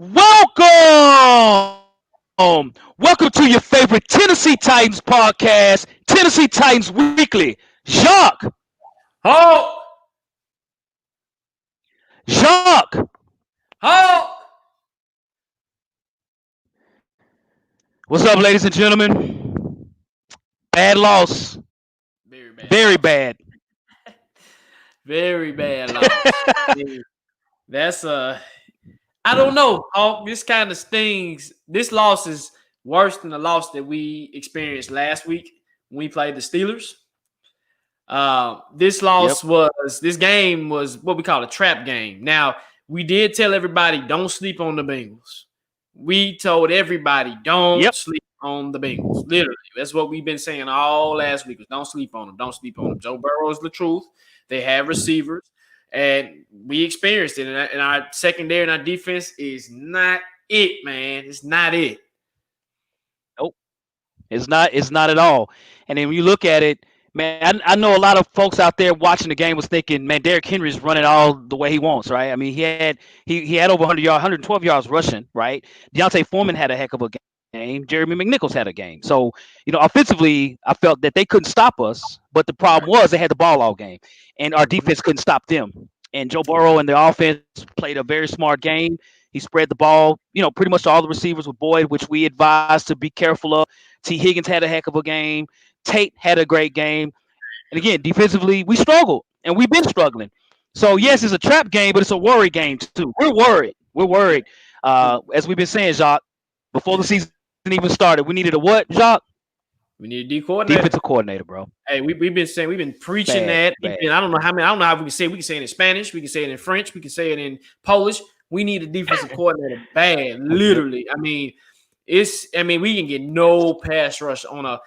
Welcome to your favorite Tennessee Titans podcast, Tennessee Titans Weekly. Jacques, Halt! Jacques. Halt! What's up, ladies and gentlemen? Bad loss. Very bad Very loss. bad. Very bad loss. That's I don't know. This kind of stings. This loss is worse than the loss that we experienced last week when we played the Steelers. This game was what we call a trap game. Now, we did tell everybody don't sleep on the Bengals. We told everybody don't sleep on the Bengals. Literally, that's what we've been saying all last week. Was don't sleep on them. Don't sleep on them. Joe Burrow is the truth. They have receivers, and we experienced it. And our secondary and our defense is not it, man. It's not it. Nope. It's not at all. And then when you look at it, man, I know a lot of folks out there watching the game was thinking, man, Derrick Henry's running all the way he wants, right? I mean, he had over 100 yards, 112 yards rushing, right? Deontay Foreman had a heck of a game. Jeremy McNichols had a game. So, offensively, I felt that they couldn't stop us, but the problem was they had the ball all game, and our defense couldn't stop them. And Joe Burrow and the offense played a very smart game. He spread the ball, pretty much to all the receivers with Boyd, which we advised to be careful of. T. Higgins had a heck of a game. Tate had a great game. And again, defensively, we struggled, and we've been struggling. So, yes, it's a trap game, but it's a worry game, too. We're worried. We're worried. As we've been saying, Jacques, before the season even started, we needed a what, Jacques? We need a D coordinator. Defensive coordinator, bro. Hey, we've been preaching that. I don't know how we can say it. We can say it in Spanish. We can say it in French. We can say it in Polish. We need a defensive coordinator bad, literally. I mean, we can get no pass rush on a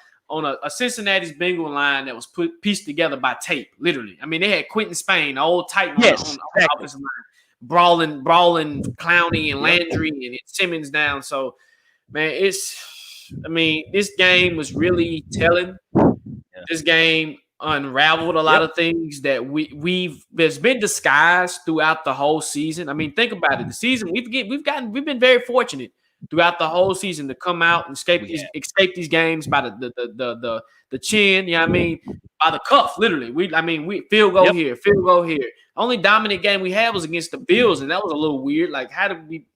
Cincinnati's Bengal line that was pieced together by tape, literally. I mean, they had Quentin Spain, the old Titan on the offensive line, brawling Clowney and Landry and Simmons down. So, man, this game was really telling. This game unraveled a lot of things that there's been disguised throughout the whole season. I mean, think about it. The season we've been very fortunate throughout the whole season to come out and escape these games by the chin. You know what I mean? By the cuff, literally. We field goal here, field goal here. Only dominant game we had was against the Bills, and that was a little weird. Like, how did we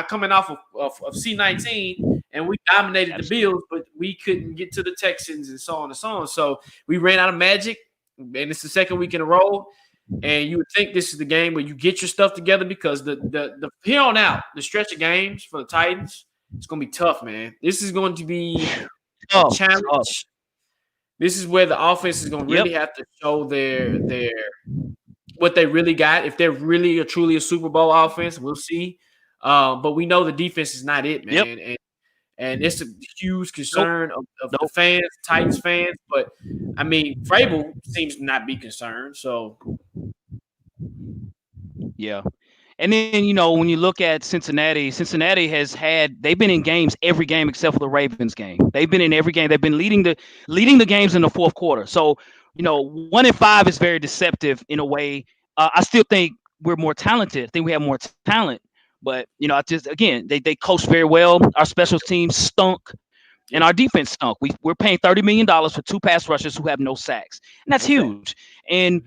coming off of C-19 and we dominated the Bills, but we couldn't get to the Texans and so on and so on. So we ran out of magic, and it's the second week in a row. And you would think this is the game where you get your stuff together because the here on out, the stretch of games for the Titans, it's going to be tough, man. This is going to be a challenge. This is where the offense is going to really have to show their what they really got. If they're really truly a Super Bowl offense, we'll see. But we know the defense is not it, man. And it's a huge concern of the fans, Titans fans. But, I mean, Vrabel seems to not be concerned. So, yeah. And then, when you look at Cincinnati they've been in games every game except for the Ravens game. They've been in every game. They've been leading the games in the fourth quarter. So, 1-5 is very deceptive in a way. I still think we're more talented. I think we have more talent. But, they coached very well. Our special teams stunk, and our defense stunk. We're paying $30 million for two pass rushers who have no sacks, and that's huge. And,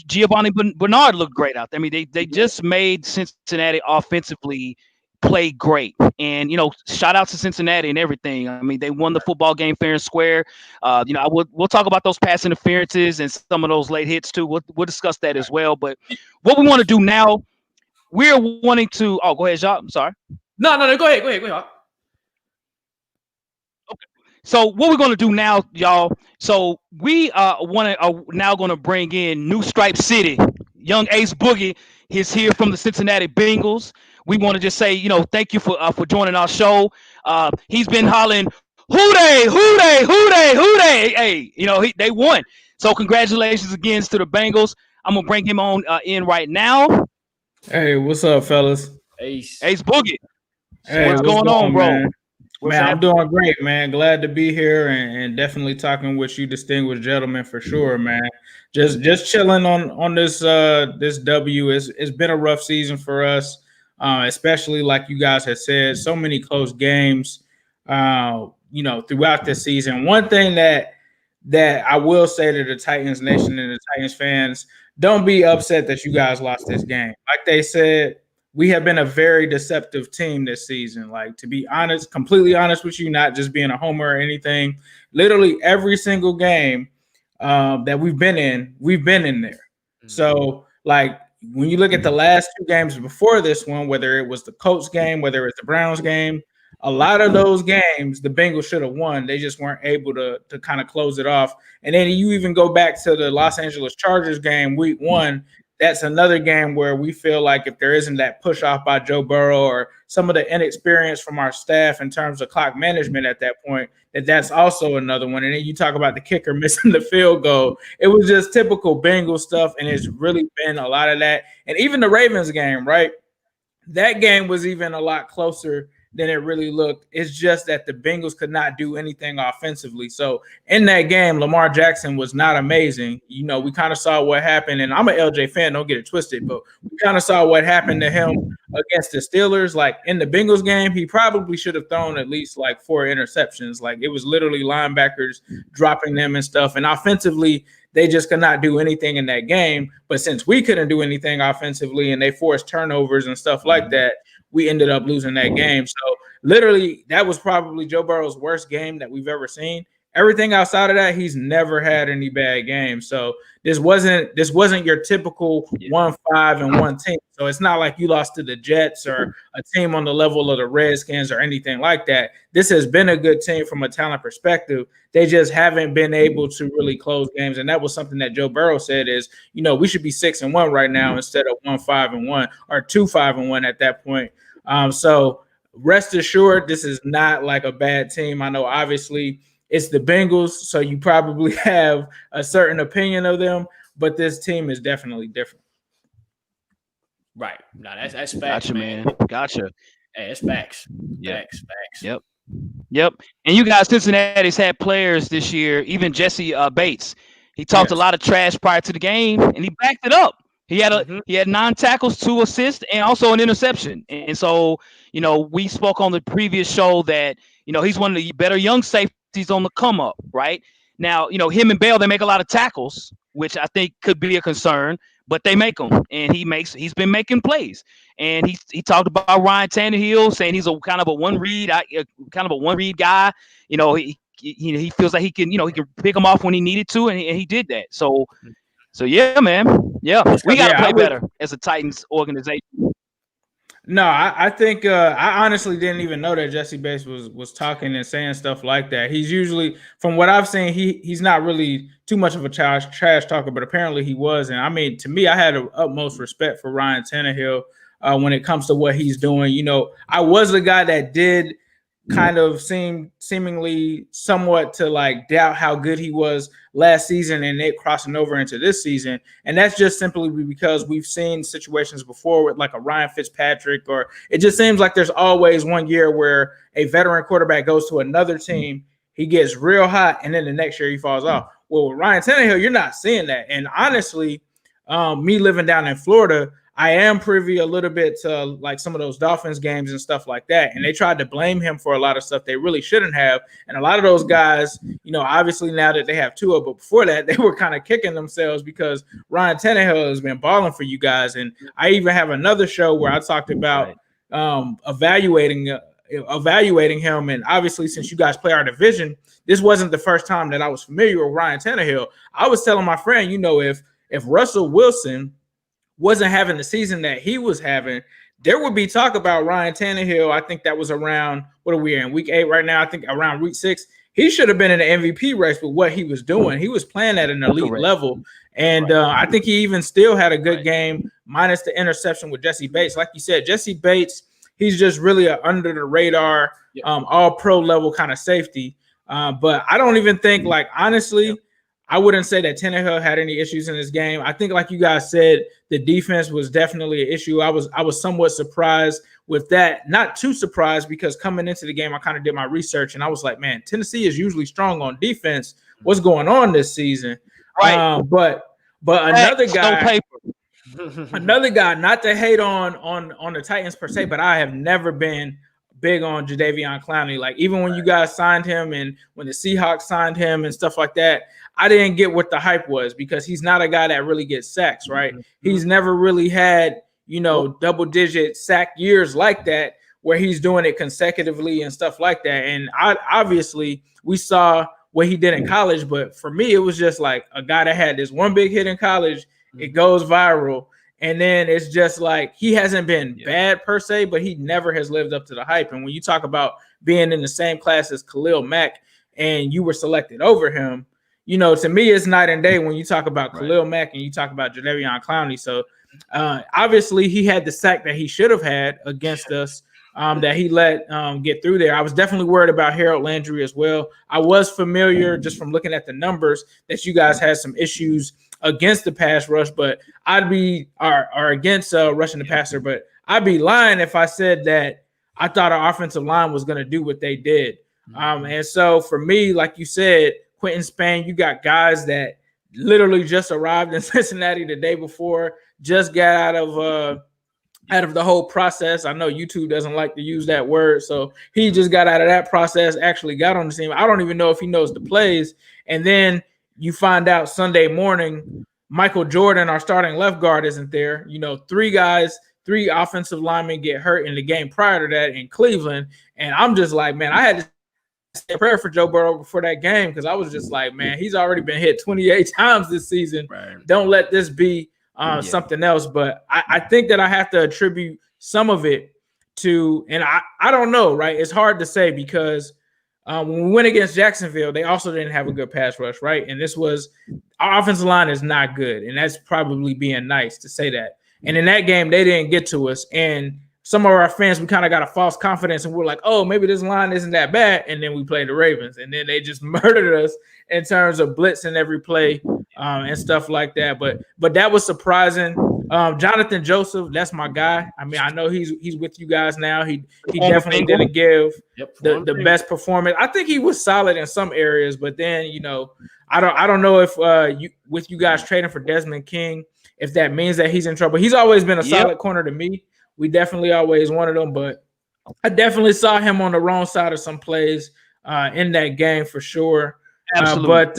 Giovanni Bernard looked great out there. I mean, they just made Cincinnati offensively play great. And, shout out to Cincinnati and everything. I mean, they won the football game fair and square. We'll talk about those pass interferences and some of those late hits, too. We'll discuss that as well. But what we want to do now, we're wanting to. Oh, go ahead, Jacques. I'm sorry. No. Go ahead. Okay. So what we're going to do now, y'all. So we are now going to bring in New Stripe City. Young Ace Boogie is here from the Cincinnati Bengals. We want to just say, thank you for joining our show. He's been hollering, "Who they? Hey, they won. So congratulations again to the Bengals. I'm gonna bring him on in right now. Hey, what's up, fellas? Ace Boogie. Hey, what's going on, bro? Man? I'm doing great, man. Glad to be here and definitely talking with you, distinguished gentlemen, for sure, man. Just chilling on this this W. It's been a rough season for us. especially like you guys have said, so many close games, throughout this season. One thing that I will say to the Titans Nation and the Titans fans, don't be upset that you guys lost this game. Like they said, we have been a very deceptive team this season. Like, to be honest, completely honest with you, not just being a homer or anything, literally every single game that we've been in there. Mm-hmm. So, like, when you look at the last two games before this one, whether it was the Colts game, whether it's the Browns game, a lot of those games the Bengals should have won. They just weren't able to kind of close it off. And then you even go back to the Los Angeles Chargers game, week 1. That's another game where we feel like if there isn't that push off by Joe Burrow or some of the inexperience from our staff in terms of clock management at that point, that's also another one. And then you talk about the kicker missing the field goal. It was just typical Bengals stuff, and it's really been a lot of that. And even the Ravens game, right? That game was even a lot closer than it really looked. It's just that the Bengals could not do anything offensively. So in that game, Lamar Jackson was not amazing. We kind of saw what happened, and I'm an LJ fan, don't get it twisted, but we kind of saw what happened to him against the Steelers. Like, in the Bengals game, he probably should have thrown at least like 4 interceptions. Like, it was literally linebackers dropping them and stuff. And offensively, they just could not do anything in that game. But since we couldn't do anything offensively and they forced turnovers and stuff like that, we ended up losing that game. So literally, that was probably Joe Burrow's worst game that we've ever seen. Everything outside of that, he's never had any bad games. So this wasn't your typical 1-5-1 team. So it's not like you lost to the Jets or a team on the level of the Redskins or anything like that. This has been a good team from a talent perspective. They just haven't been able to really close games. And that was something that Joe Burrow said is, we should be 6-1 right now instead of 1-5-1 or 2-5-1 at that point. So rest assured, this is not like a bad team. I know obviously it's the Bengals, so you probably have a certain opinion of them, but this team is definitely different. Right. No, that's facts, gotcha, man. Gotcha. Hey, it's facts. Facts. Yep. And you guys, Cincinnati's had players this year, even Jesse Bates. He talked a lot of trash prior to the game, and he backed it up. He had 9 tackles, 2 assists, and also an interception. And so, we spoke on the previous show that, he's one of the better young safeties on the come up, right? Now, him and Bell, they make a lot of tackles, which I think could be a concern, but they make them, and he's been making plays. And he talked about Ryan Tannehill, saying he's a kind of a one read guy. He feels like he can pick him off when he needed to, and he did that. So yeah, man. Yeah, we got to play better as a Titans organization. No, I think I honestly didn't even know that Jesse Bates was talking and saying stuff like that. He's usually, from what I've seen, he's not really too much of a trash talker, but apparently he was. And I mean, to me, I had the utmost respect for Ryan Tannehill when it comes to what he's doing. I was the guy that did kind of seemingly somewhat to like doubt how good he was last season and it crossing over into this season. And that's just simply because we've seen situations before with like a Ryan Fitzpatrick, or it just seems like there's always one year where a veteran quarterback goes to another team, he gets real hot, and then the next year he falls off. Well, with Ryan Tannehill, you're not seeing that. And honestly, me living down in Florida, I am privy a little bit to like some of those Dolphins games and stuff like that. And they tried to blame him for a lot of stuff they really shouldn't have. And a lot of those guys, obviously now that they have Tua, but before that, they were kind of kicking themselves because Ryan Tannehill has been balling for you guys. And I even have another show where I talked about evaluating him. And obviously, since you guys play our division, this wasn't the first time that I was familiar with Ryan Tannehill. I was telling my friend, if Russell Wilson wasn't having the season that he was having, there would be talk about Ryan Tannehill. I think that was around, what are we in, week 8 right now? I think around week 6. He should have been in the MVP race with what he was doing. He was playing at an elite level. And I think he even still had a good game, minus the interception with Jesse Bates. Like you said, Jesse Bates, he's just really an under the radar, all pro level kind of safety. But I don't even think, like, honestly, I wouldn't say that Tannehill had any issues in this game. I think, like you guys said, the defense was definitely an issue. I was somewhat surprised with that. Not too surprised, because coming into the game, I kind of did my research and I was like, man, Tennessee is usually strong on defense. What's going on this season? Right. But another guy, Another guy, not to hate on the Titans per se, but I have never been big on Jadeveon Clowney. Like even when you guys signed him and when the Seahawks signed him and stuff like that, I didn't get what the hype was because he's not a guy that really gets sacks, right? He's never really had, double-digit sack years like that where he's doing it consecutively and stuff like that. And obviously we saw what he did in college, but for me, it was just like a guy that had this one big hit in college, it goes viral, and then it's just like he hasn't been bad per se, but he never has lived up to the hype. And when you talk about being in the same class as Khalil Mack and you were selected over him, to me, it's night and day when you talk about Khalil Mack and you talk about Jadeveon Clowney. So obviously he had the sack that he should have had against us. That he let get through there. I was definitely worried about Harold Landry as well. I was familiar just from looking at the numbers that you guys had some issues against the pass rush, but I'd be or against rushing the passer. But I'd be lying if I said that I thought our offensive line was going to do what they did. And so for me, like you said, Quentin Spain, you got guys that literally just arrived in Cincinnati the day before, just got out of the whole process. I know YouTube doesn't like to use that word. So he just got out of that process, actually got on the team. I don't even know if he knows the plays. And then you find out Sunday morning, Michael Jordan, our starting left guard, isn't there. Three offensive linemen get hurt in the game prior to that in Cleveland. And I'm just like, man, I had to say a prayer for Joe Burrow before that game because I was just like, man, he's already been hit 28 times this season. Right. Don't let this be something else. But I think that I have to attribute some of it to, and I don't know, right? It's hard to say because when we went against Jacksonville, they also didn't have a good pass rush, right? And our offensive line is not good. And that's probably being nice to say that. And in that game, they didn't get to us. And some of our fans, we kind of got a false confidence and we're like, oh, maybe this line isn't that bad. And then we played the Ravens and then they just murdered us in terms of blitzing every play and stuff like that. But that was surprising. Jonathan Joseph, that's my guy. I mean, I know he's with you guys now. He definitely didn't give the best performance. I think he was solid in some areas, but then, I don't know if with you guys trading for Desmond King, if that means that he's in trouble. He's always been a solid corner to me. We definitely always wanted him, but I definitely saw him on the wrong side of some plays in that game for sure. But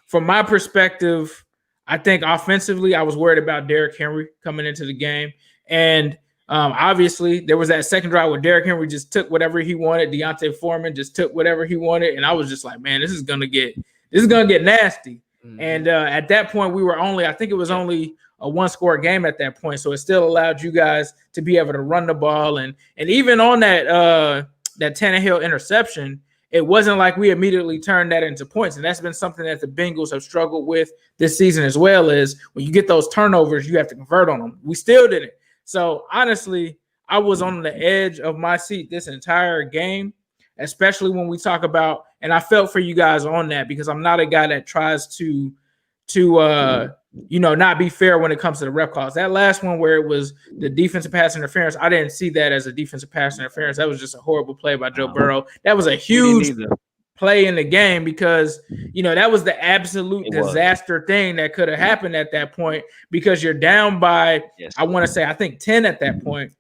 from my perspective, I think offensively, I was worried about Derrick Henry coming into the game. And obviously, there was that second drive where Derrick Henry just took whatever he wanted. Deontay Foreman just took whatever he wanted. And I was just like, man, this is gonna get nasty. Mm-hmm. And at that point, I think it was only a one-score game at that point. So it still allowed you guys to be able to run the ball. And even on that Tannehill interception, it wasn't like we immediately turned that into points. And that's been something that the Bengals have struggled with this season as well, is when you get those turnovers, you have to convert on them. We still didn't. So honestly, I was on the edge of my seat this entire game, especially when we talk about, and I felt for you guys on that because I'm not a guy that tries to not be fair when it comes to the rep calls. That last one where it was the defensive pass interference, I didn't see that as a defensive pass interference. That was just a horrible play by Joe Burrow. That was a huge play in the game because, that was the absolute disaster thing that could have happened at that point because you're down by, I want to say, I think 10 at that point.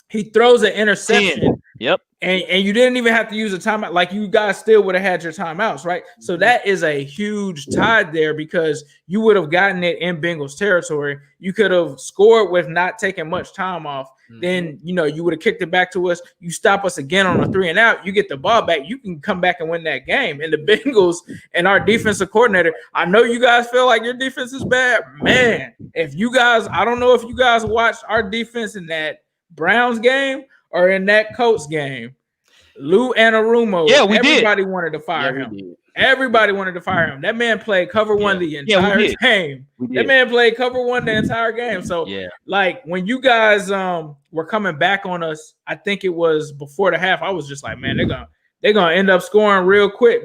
He throws an interception. 10. Yep. And you didn't even have to use a timeout. Like you guys still would have had your timeouts, right? So that is a huge tide there because you would have gotten it in Bengals territory. You could have scored with not taking much time off. Mm-hmm. Then, you would have kicked it back to us. You stop us again on a 3 and out. You get the ball back. You can come back and win that game. And the Bengals and our defensive coordinator, I know you guys feel like your defense is bad. Man, I don't know if you guys watched our defense in that Browns game or in that Colts game. Lou Anarumo, everybody wanted to fire him. Everybody wanted to fire him. That man played cover one the entire game. That man played cover one the entire game. So, like, when you guys were coming back on us, I think it was before the half, I was just like, man, they're gonna end up scoring real quick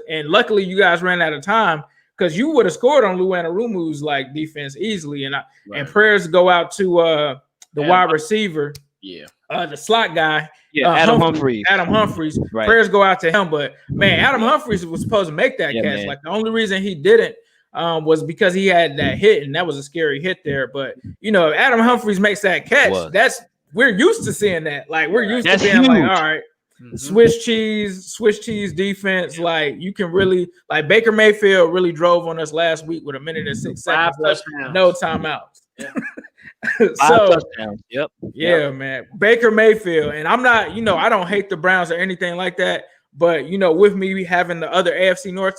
and luckily you guys ran out of time because you would have scored on Lou Anarumu's like defense easily. And prayers go out to the wide receiver. Yeah. The slot guy. Yeah, Adam Humphries. Adam Humphries. Right. Prayers go out to him. But, man, Adam Humphries was supposed to make that catch. Man. Like, the only reason he didn't was because he had that hit, and that was a scary hit there. But you know, if Adam Humphries makes that catch, we're used to seeing that. Like we're used to being huge. like, all right, Swiss cheese defense. Like you can really like Baker Mayfield really drove on us last week with 1:06 seconds left, no timeouts. Yeah. So yep. Yeah, man. Baker Mayfield. And I'm not, you know, I don't hate the Browns or anything like that. But, you know, with me having the other AFC North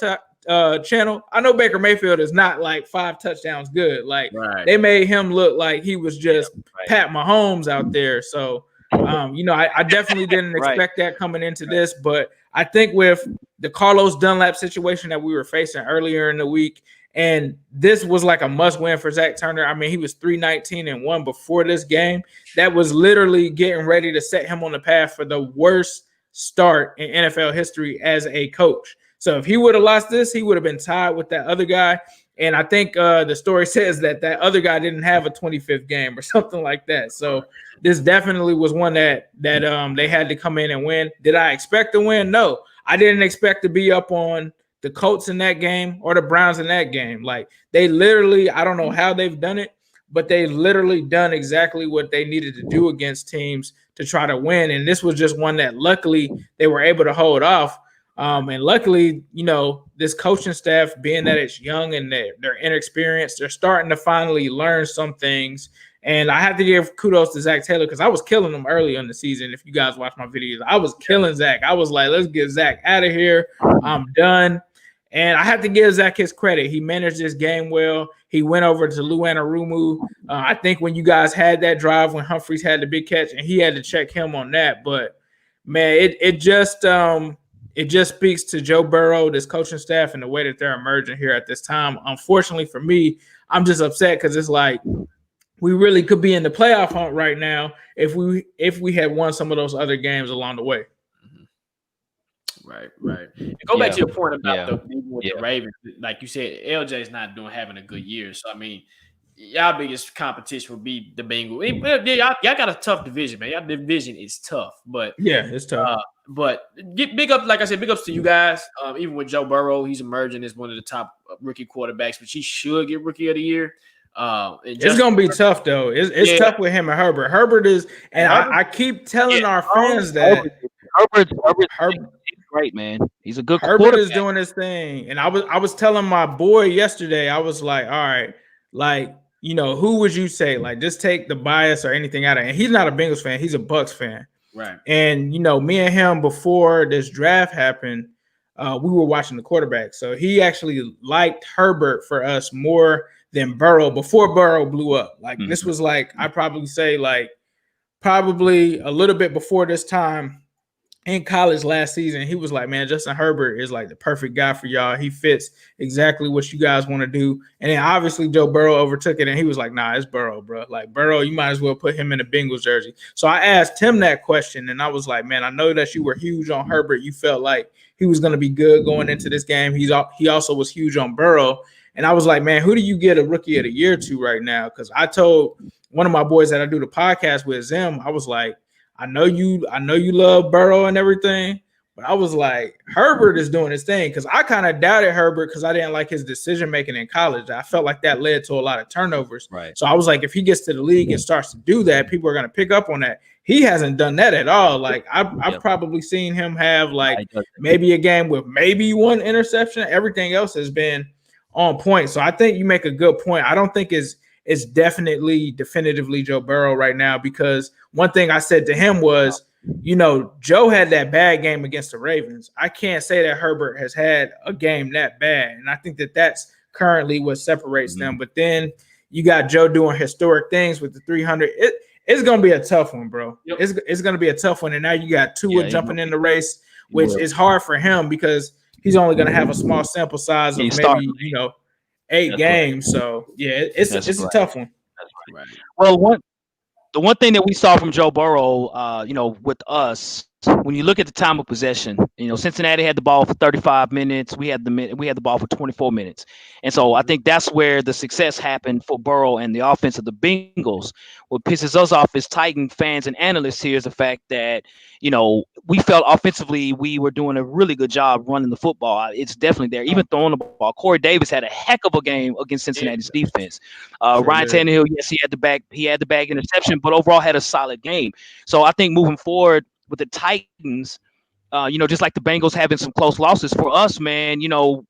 channel, I know Baker Mayfield is not like 5 touchdowns good. Like they made him look like he was just Pat Mahomes out there. So, you know, I definitely didn't expect that coming into this. But I think with the Carlos Dunlap situation that we were facing earlier in the week, and this was like a must-win for Zach Turner. I mean, he was 3-19-1 before this game. That was literally getting ready to set him on the path for the worst start in NFL history as a coach. So if he would have lost this, he would have been tied with that other guy. And I think the story says that other guy didn't have a 25th game or something like that. So this definitely was one that they had to come in and win. Did I expect to win? No, I didn't expect to be up on the Colts in that game or the Browns in that game. Like they literally, I don't know how they've done it, but they literally done exactly what they needed to do against teams to try to win. And this was just one that luckily they were able to hold off. And luckily, you know, this coaching staff, being that it's young and they're inexperienced, they're starting to finally learn some things. And I have to give kudos to Zach Taylor because I was killing him early in the season. If you guys watch my videos, I was killing Zach. I was like, let's get Zach out of here. I'm done. And I have to give Zach his credit. He managed this game well. He went over to Lou Anarumu. I think when you guys had that drive when Humphries had the big catch, and he had to check him on that. But man, it just speaks to Joe Burrow, this coaching staff, and the way that they're emerging here at this time. Unfortunately for me, I'm just upset because it's like we really could be in the playoff hunt right now if we had won some of those other games along the way. Right. And go back to your point about the Ravens. Like you said, LJ's not having a good year. So I mean, y'all biggest competition would be the Bengals. Y'all got a tough division, man. Y'all division is tough, but it's tough. But big up, like I said, big ups to you guys. Even with Joe Burrow, he's emerging as one of the top rookie quarterbacks, which he should get Rookie of the Year. It's gonna be tough though. It's tough with him and Herbert. Herbert is, and I keep telling our fans that Herbert great, man. He's a good Herbert is doing his thing. And I was telling my boy yesterday, I was like, all right, like, you know, who would you say? Like, just take the bias or anything out of it. And he's not a Bengals fan, he's a Bucks fan. Right. And you know, me and him before this draft happened, we were watching the quarterback. So he actually liked Herbert for us more than Burrow before Burrow blew up. Like this was like, I probably say like probably a little bit before this time in college last season. He was like, man, Justin Herbert is like the perfect guy for y'all. He fits exactly what you guys want to do. And then obviously Joe Burrow overtook it and he was like, nah, it's Burrow, bro. Like Burrow, you might as well put him in the Bengals jersey. So I asked him that question and I was like, man, I know that you were huge on Herbert. You felt like he was going to be good going into this game. He also was huge on Burrow. And I was like, man, who do you get a Rookie of the Year to right now? Because I told one of my boys that I do the podcast with, Zim, I was like, I know you love Burrow and everything, but I was like, Herbert is doing his thing because I kind of doubted Herbert because I didn't like his decision making in college. I felt like that led to a lot of turnovers. Right. So I was like, if he gets to the league and starts to do that, people are going to pick up on that. He hasn't done that at all. Like I've probably seen him have like maybe a game with maybe one interception. Everything else has been on point. So I think you make a good point. I don't think it's definitively Joe Burrow right now because one thing I said to him was, you know, Joe had that bad game against the Ravens. I can't say that Herbert has had a game that bad. And I think that that's currently what separates them. But then you got Joe doing historic things with the 300. It's going to be a tough one, bro. Yep. It's going to be a tough one. And now you got Tua jumping in the race, which is hard for him because he's only going to have a small sample size of maybe, you know, 8 games. So, yeah, it's a tough one. Right. Well, the one thing that we saw from Joe Burrow, you know, with us, when you look at the time of possession, Cincinnati had the ball for 35 minutes. We had the ball for 24 minutes, and so I think that's where the success happened for Burrow and the offense of the Bengals. What pisses us off as Titan fans and analysts here is the fact that we felt offensively we were doing a really good job running the football. It's definitely there, even throwing the ball. Corey Davis had a heck of a game against Cincinnati's defense. Ryan Tannehill, yes, he had the back interception, but overall had a solid game. So I think moving forward with the Titans, just like the Bengals having some close losses for us, man,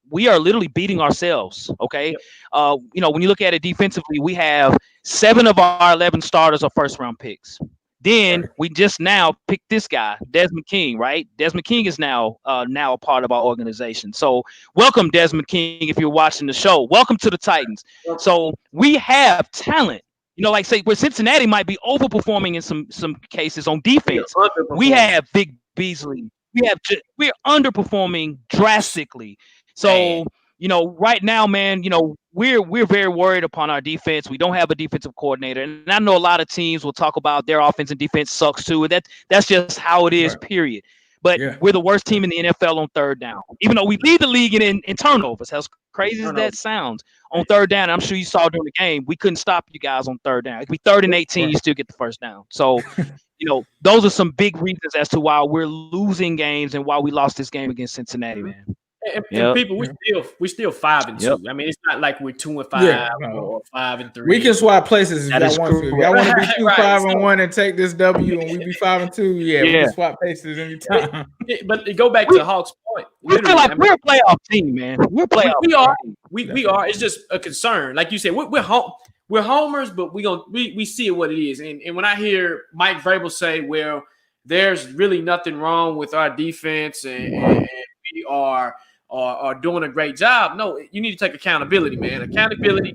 we are literally beating ourselves. Okay. Yep. When you look at it defensively, we have 7 of our 11 starters are first round picks. Then we just now picked this guy, Desmond King, right? Desmond King is now a part of our organization. So welcome, Desmond King, if you're watching the show. Welcome to the Titans. So we have talent. Like say where Cincinnati might be overperforming in some cases on defense. We have Vic Beasley. We're underperforming drastically. So right now, man, we're very worried upon our defense. We don't have a defensive coordinator, and I know a lot of teams will talk about their offense and defense sucks too. That's just how it is. Period. But we're the worst team in the NFL on third down, even though we lead the league in turnovers. As crazy as that sounds, on third down, I'm sure you saw during the game, we couldn't stop you guys on third down. It could be 3rd and 18, you still get the first down. So, those are some big reasons as to why we're losing games and why we lost this game against Cincinnati, man. And people, we still 5-2. I mean, it's not like we're 2-5 or 5-3. We can swap places if y'all want to. If y'all want to be 2-5-1 and take this W, and we be 5-2. We can swap places anytime. But go back to Hawk's point. We feel like we're a playoff team, man. We're playoff. We are. It's just a concern, like you said. We're homers, but we see it what it is. And when I hear Mike Vrabel say, "Well, there's really nothing wrong with our defense, and we are doing a great job," no, you need to take accountability, man. Accountability.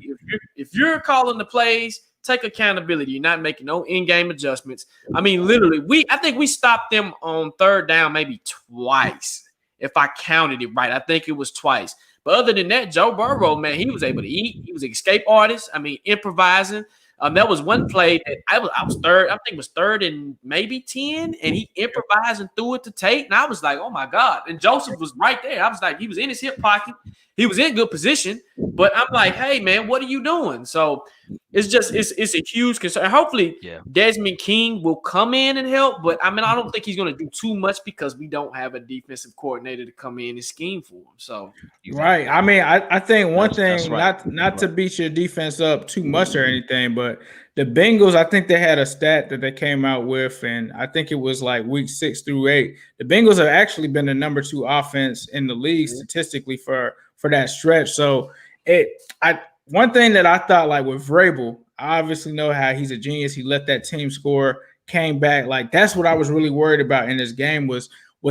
If you're calling the plays, take accountability. You're not making no in-game adjustments. I mean, literally, I think we stopped them on third down maybe twice, if I counted it right. I think it was twice. But other than that, Joe Burrow, man, he was able to eat. He was an escape artist. I mean, improvising. That was one play that I was third. I think it was 3rd and maybe 10, and he improvised and threw it to Tate. And I was like, oh my God. And Joseph was right there. I was like, he was in his hip pocket. He was in good position. But I'm like, hey man, what are you doing? So it's a huge concern. Hopefully Desmond King will come in and help. But I mean, I don't think he's going to do too much because we don't have a defensive coordinator to come in and scheme for him. So right. I mean, I think one thing, not to beat your defense up too much or anything, but the Bengals, I think they had a stat that they came out with, and I think it was like week 6 through 8. The Bengals have actually been the number 2 offense in the league statistically for that stretch. So one thing that I thought, like with Vrabel, I obviously know how he's a genius. He let that team score, came back. Like that's what I was really worried about in this game was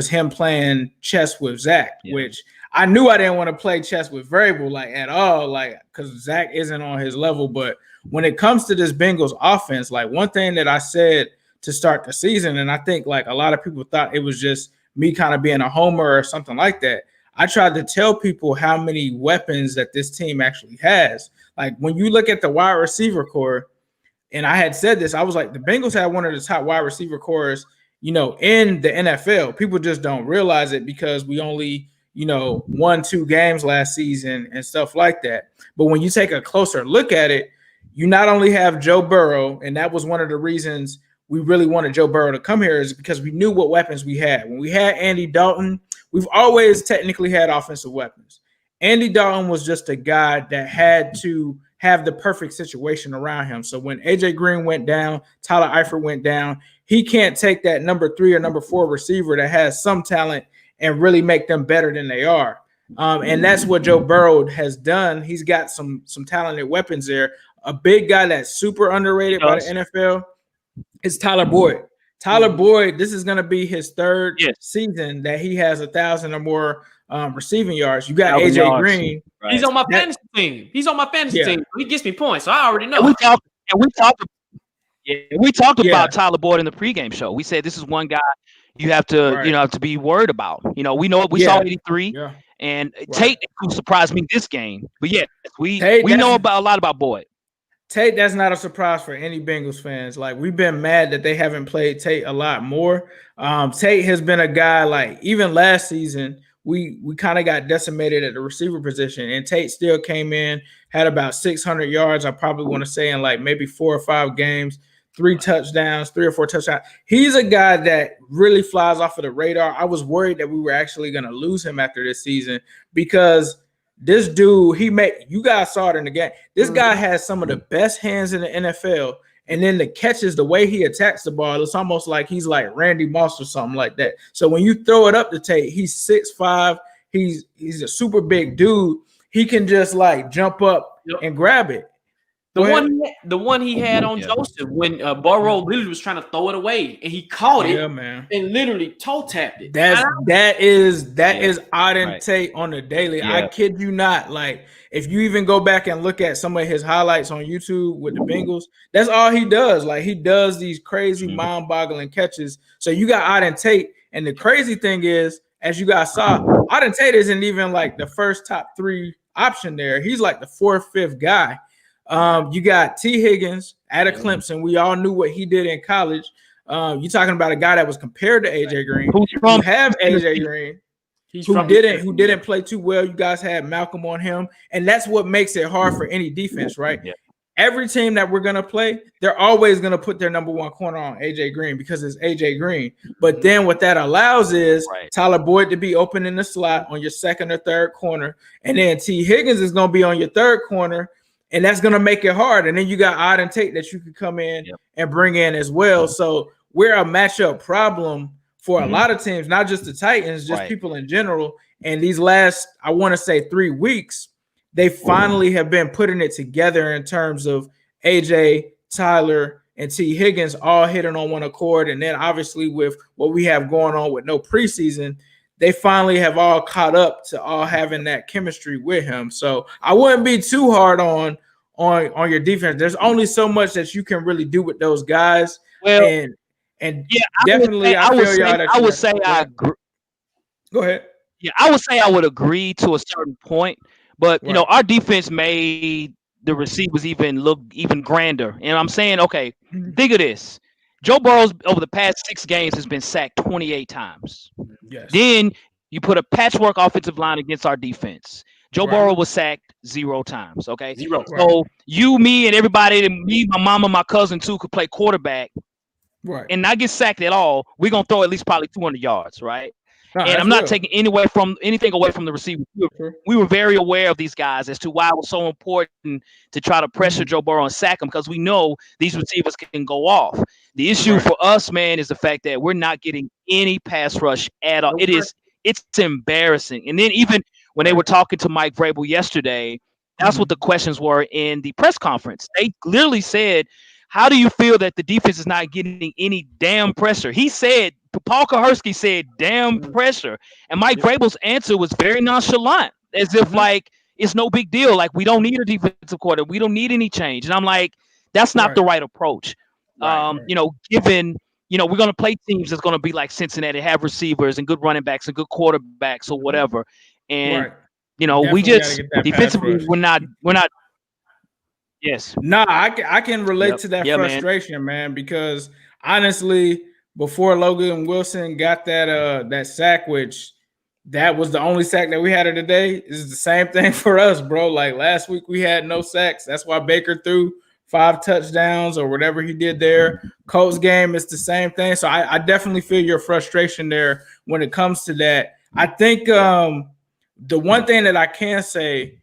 him playing chess with Zach, which I knew I didn't want to play chess with Vrabel like at all, like because Zach isn't on his level. But when it comes to this Bengals offense, like one thing that I said to start the season, and I think like a lot of people thought it was just me kind of being a homer or something like that. I tried to tell people how many weapons that this team actually has. Like when you look at the wide receiver core, and I had said this, I was like, the Bengals had one of the top wide receiver cores, in the NFL. People just don't realize it because we only, won 2 games last season and stuff like that. But when you take a closer look at it, you not only have Joe Burrow, and that was one of the reasons we really wanted Joe Burrow to come here is because we knew what weapons we had. When we had Andy Dalton, we've always technically had offensive weapons. Andy Dalton was just a guy that had to have the perfect situation around him. So when AJ Green went down, Tyler Eifert went down, he can't take that number 3 or number 4 receiver that has some talent and really make them better than they are. And that's what Joe Burrow has done. He's got some talented weapons there. A big guy that's super underrated by the NFL is Tyler Boyd. Tyler Boyd, this is going to be his 3rd season that he has 1,000 or more receiving yards. You got AJ Green. Right. He's on my fantasy team. Team. He gets me points, so I already know. We talked about Tyler Boyd in the pregame show. We said this is one guy you have to to be worried about. We know we saw 83, and Tate surprised me this game. But we know a lot about Boyd. Tate, that's not a surprise for any Bengals fans. Like, we've been mad that they haven't played Tate a lot more. Tate has been a guy, like, even last season, we kind of got decimated at the receiver position, and Tate still came in, had about 600 yards. I probably want to say in like maybe 4 or 5 games, 3 touchdowns, 3 or 4 touchdowns. He's a guy that really flies off of the radar. I was worried that we were actually going to lose him after this season because this dude, you guys saw it in the game. This guy has some of the best hands in the NFL. And then the catches, the way he attacks the ball, it's almost like he's like Randy Moss or something like that. So when you throw it up to Tate, he's 6'5". He's a super big dude. He can just like jump up and grab it. The one he had on Joseph when Burrow literally was trying to throw it away and he caught it and literally toe tapped it. That is Auden Tate on the daily. I kid you not. Like, if you even go back and look at some of his highlights on YouTube with the Bengals, that's all he does. Like, he does these crazy mind-boggling catches. So you got Auden Tate, and the crazy thing is, as you guys saw, Auden Tate isn't even like the first top 3 option there. He's like the 4th, 5th guy. You got T. Higgins out of Clemson. We all knew what he did in college. You're talking about a guy that was compared to AJ Green. You have AJ Green, who didn't play too well. You guys had Malcolm on him, and that's what makes it hard for any defense, right? Yeah. Every team that we're gonna play, they're always gonna put their number 1 corner on AJ Green because it's AJ Green. But then what that allows is Tyler Boyd to be open in the slot on your 2nd or 3rd corner, and then T. Higgins is gonna be on your 3rd corner. And that's going to make it hard. And then you got Auden Tate that you could come in and bring in as well. So we're a matchup problem for a lot of teams, not just the Titans, just people in general. And these last, I want to say 3 weeks, they finally have been putting it together in terms of AJ, Tyler, and T. Higgins all hitting on one accord. And then obviously with what we have going on with no preseason, they finally have all caught up to all having that chemistry with him. So I wouldn't be too hard on your defense. There's only so much that you can really do with those guys. Well, and definitely I would say I agree. Go ahead. Yeah, I would say I would agree to a certain point, but you know, our defense made the receivers look even grander. And I'm saying, okay, think of this. Joe Burrow over the past 6 games has been sacked 28 times. Yes. Then you put a patchwork offensive line against our defense. Joe Burrow was sacked 0 times. Okay, 0. So you, me, and everybody, me, my mama, my cousin too, could play quarterback, and not get sacked at all. We're gonna throw at least probably 200 yards, right? And I'm not taking anything away from the receiver. We were very aware of these guys as to why it was so important to try to pressure Joe Burrow and sack him, because we know these receivers can go off. The issue for us, man, is the fact that we're not getting any pass rush at all. It's embarrassing. And then even when they were talking to Mike Vrabel yesterday, that's what the questions were in the press conference. They literally said, how do you feel that the defense is not getting any damn pressure? He said, Paul Kahersky said, damn pressure. And Mike Vrabel's answer was very nonchalant, as if like it's no big deal. Like, we don't need a defensive coordinator. We don't need any change. And I'm like, that's not the right approach. You know, given, you know, we're going to play teams that's going to be like Cincinnati, have receivers and good running backs and good quarterbacks or whatever. And, you know, definitely we just defensively, we're not. Yes. Nah, I can relate to that frustration, man, because honestly, before Logan Wilson got that sack, which that was the only sack that we had of the day, is the same thing for us, bro. Like, last week we had no sacks. That's why Baker threw 5 touchdowns or whatever he did there. Colts game, it's the same thing. So I definitely feel your frustration there when it comes to that. I think the one thing that I can say